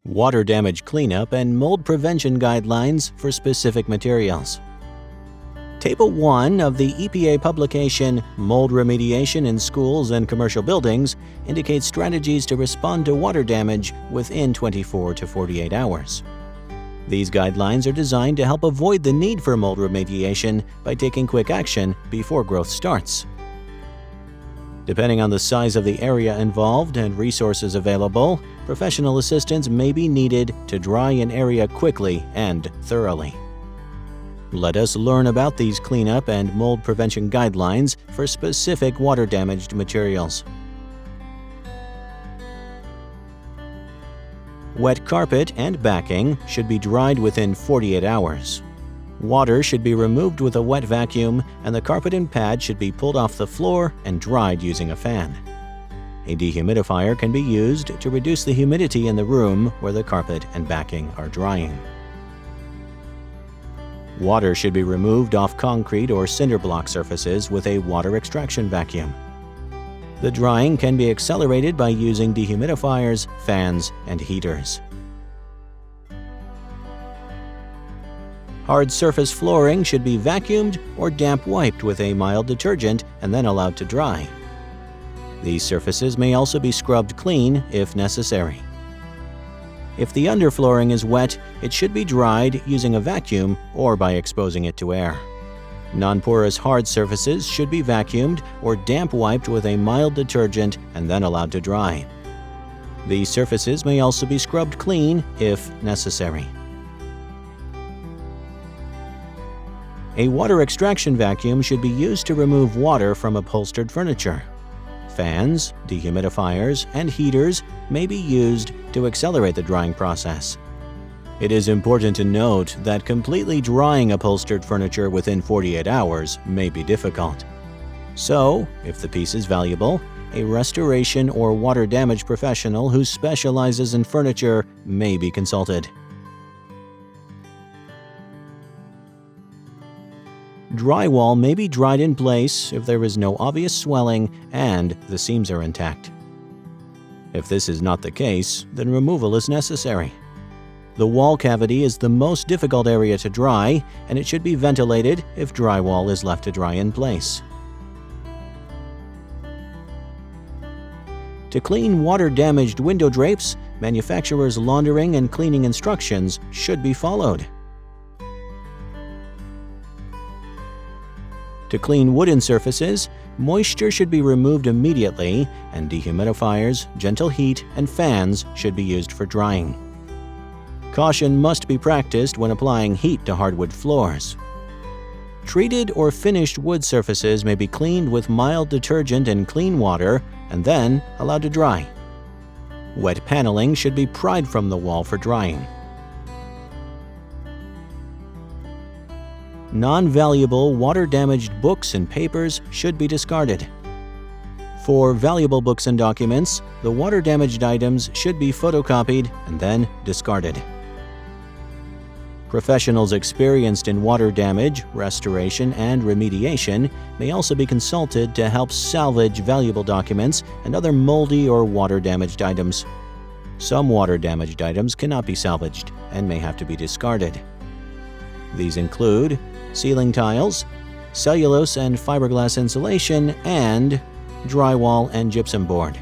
Water damage cleanup and mold prevention guidelines for specific materials. Table 1 of the EPA publication Mold Remediation in Schools and Commercial Buildings indicates strategies to respond to water damage within 24 to 48 hours. These guidelines are designed to help avoid the need for mold remediation by taking quick action before growth starts. Depending on the size of the area involved and resources available, professional assistance may be needed to dry an area quickly and thoroughly. Let us learn about these cleanup and mold prevention guidelines for specific water-damaged materials. Wet carpet and backing should be dried within 48 hours. Water should be removed with a wet vacuum, and the carpet and pad should be pulled off the floor and dried using a fan. A dehumidifier can be used to reduce the humidity in the room where the carpet and backing are drying. Water should be removed off concrete or cinder block surfaces with a water extraction vacuum. The drying can be accelerated by using dehumidifiers, fans, and heaters. Hard surface flooring should be vacuumed or damp wiped with a mild detergent and then allowed to dry. These surfaces may also be scrubbed clean if necessary. If the underflooring is wet, it should be dried using a vacuum or by exposing it to air. Non-porous hard surfaces should be vacuumed or damp wiped with a mild detergent and then allowed to dry. These surfaces may also be scrubbed clean if necessary. A water extraction vacuum should be used to remove water from upholstered furniture. Fans, dehumidifiers, and heaters may be used to accelerate the drying process. It is important to note that completely drying upholstered furniture within 48 hours may be difficult. So, if the piece is valuable, a restoration or water damage professional who specializes in furniture may be consulted. Drywall may be dried in place if there is no obvious swelling and the seams are intact. If this is not the case, then removal is necessary. The wall cavity is the most difficult area to dry, and it should be ventilated if drywall is left to dry in place. To clean water-damaged window drapes, manufacturers' laundering and cleaning instructions should be followed. To clean wooden surfaces, moisture should be removed immediately, and dehumidifiers, gentle heat, and fans should be used for drying. Caution must be practiced when applying heat to hardwood floors. Treated or finished wood surfaces may be cleaned with mild detergent and clean water and then allowed to dry. Wet paneling should be pried from the wall for drying. Non-valuable water-damaged books and papers should be discarded. For valuable books and documents, the water-damaged items should be photocopied and then discarded. Professionals experienced in water damage, restoration, and remediation may also be consulted to help salvage valuable documents and other moldy or water-damaged items. Some water-damaged items cannot be salvaged and may have to be discarded. These include ceiling tiles, cellulose and fiberglass insulation, and drywall and gypsum board.